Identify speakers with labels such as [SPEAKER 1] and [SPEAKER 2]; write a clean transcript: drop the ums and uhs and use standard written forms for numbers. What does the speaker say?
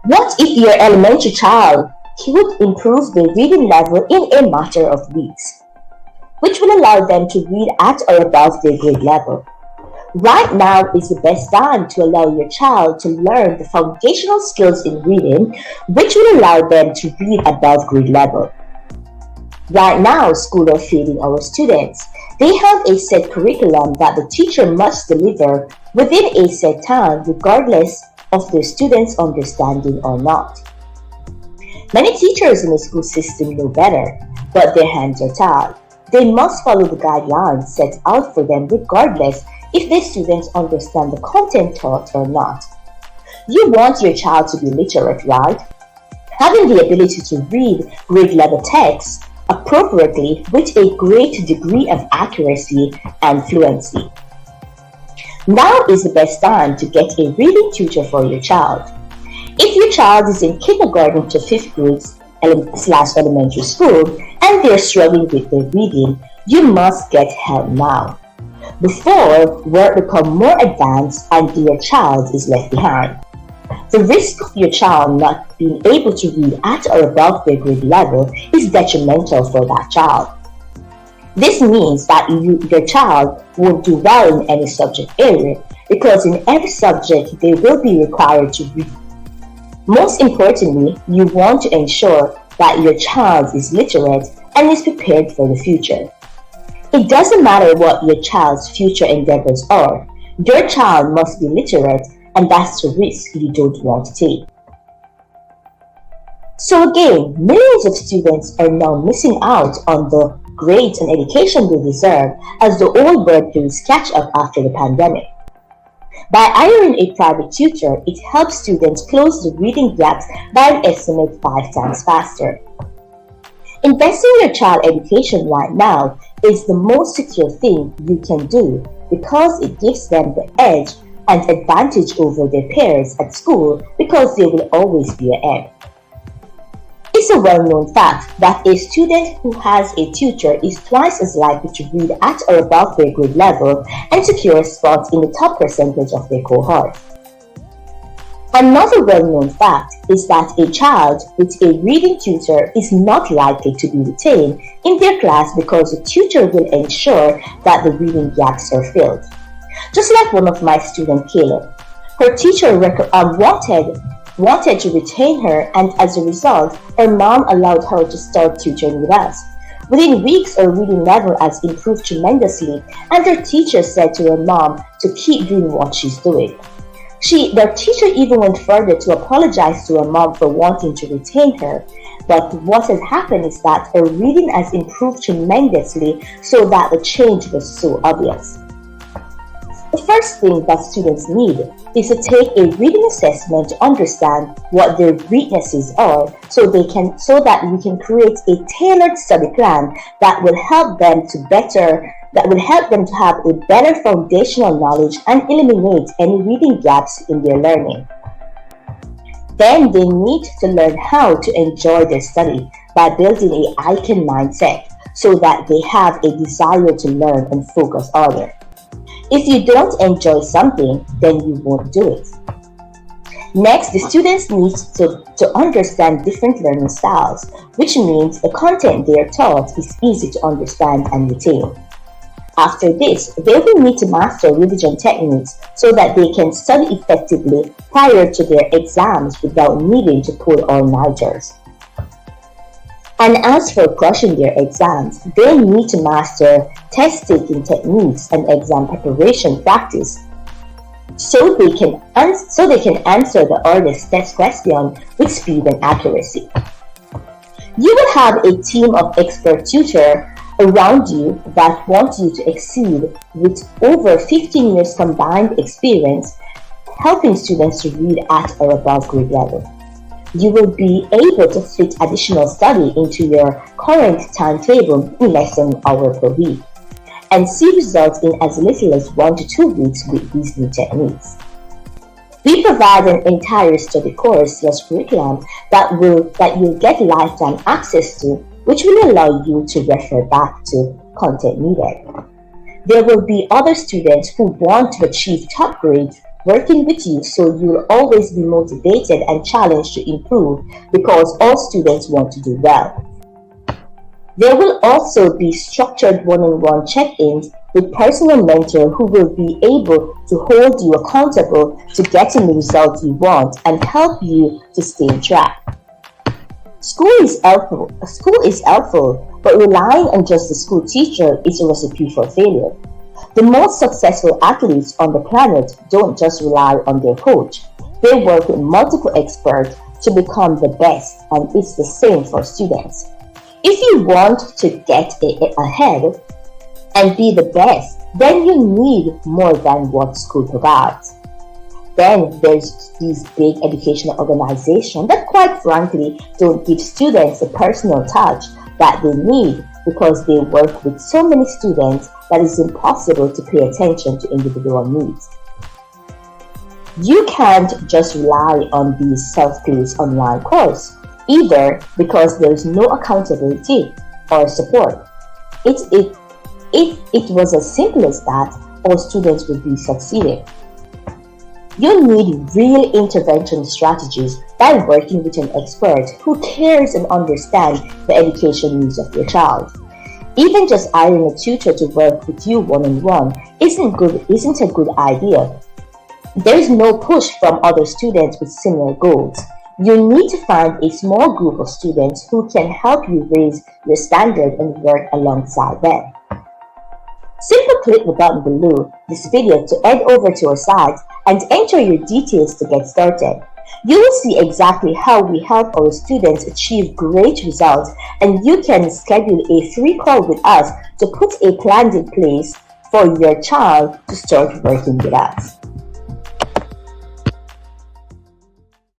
[SPEAKER 1] What if your elementary child could improve their reading level in a matter of weeks, which will allow them to read at or above their grade level? Right now is the best time to allow your child to learn the foundational skills in reading, which will allow them to read above grade level. Right now, schools are failing our students. They have a set curriculum that the teacher must deliver within a set time, regardless of their students' understanding or not. Many teachers in the school system know better, but their hands are tied. They must follow the guidelines set out for them regardless if their students understand the content taught or not. You want your child to be literate, right? Having the ability to read grade level texts appropriately with a great degree of accuracy and fluency. Now is the best time to get a reading tutor for your child. If your child is in kindergarten to 5th grade / elementary school and they're struggling with their reading, you must get help now, before work becomes more advanced and your child is left behind. The risk of your child not being able to read at or above their grade level is detrimental for that child. This means that your child won't do well in any subject area because in every subject they will be required to read. Most importantly, you want to ensure that your child is literate and is prepared for the future. It doesn't matter what your child's future endeavors are, your child must be literate, and that's the risk you don't want to take. So again, millions of students are now missing out on the grades and education they deserve as the old world plays catch up after the pandemic. By hiring a private tutor, it helps students close the reading gaps by an estimate 5 times faster. Investing in your child education right now is the most secure thing you can do because it gives them the edge and advantage over their peers at school because they will always be ahead. It's a well-known fact that a student who has a tutor is twice as likely to read at or above their grade level and secure a spot in the top percentage of their cohort. Another well-known fact is that a child with a reading tutor is not likely to be retained in their class because the tutor will ensure that the reading gaps are filled. Just like one of my students, Caleb, her teacher wanted to retain her, and as a result, her mom allowed her to start tutoring with us. Within weeks, her reading level has improved tremendously, and her teacher said to her mom to keep doing what she's doing. Their teacher even went further to apologize to her mom for wanting to retain her. But what has happened is that her reading has improved tremendously so that the change was so obvious. The first thing that students need is to take a reading assessment to understand what their weaknesses are so that we can create a tailored study plan that will help them to have a better foundational knowledge and eliminate any reading gaps in their learning. Then they need to learn how to enjoy their study by building an icon mindset so that they have a desire to learn and focus on it. If you don't enjoy something, then you won't do it. Next, the students need to understand different learning styles, which means the content they are taught is easy to understand and retain. After this, they will need to master revision techniques so that they can study effectively prior to their exams without needing to pull all-nighters. And as for crushing their exams, they need to master test-taking techniques and exam preparation practice so they can answer the hardest test question with speed and accuracy. You will have a team of expert tutors around you that want you to exceed with over 15 years combined experience helping students to read at or above grade level. You will be able to fit additional study into your current timetable in less than an hour per week and see results in as little as 1 to 2 weeks with these new techniques. We provide an entire study course / curriculum that you'll get lifetime access to, which will allow you to refer back to content needed. There will be other students who want to achieve top grades working with you so you'll always be motivated and challenged to improve because all students want to do well. There will also be structured one-on-one check-ins with personal mentor who will be able to hold you accountable to getting the result you want and help you to stay on track. School is helpful, but relying on just the school teacher is a recipe for failure. The most successful athletes on the planet don't just rely on their coach. They work with multiple experts to become the best, and it's the same for students. If you want to get ahead and be the best, then you need more than what school provides. Then there's these big educational organizations that quite frankly don't give students the personal touch that they need because they work with so many students that it's impossible to pay attention to individual needs. You can't just rely on these self-paced online courses either because there's no accountability or support. If it was as simple as that, all students would be succeeding. You need real intervention strategies by working with an expert who cares and understands the education needs of your child. Even just hiring a tutor to work with you one-on-one isn't a good idea. There is no push from other students with similar goals. You need to find a small group of students who can help you raise your standard and work alongside them. Simply click the button below this video to head over to our site and enter your details to get started. You will see exactly how we help our students achieve great results, and you can schedule a free call with us to put a plan in place for your child to start working with us.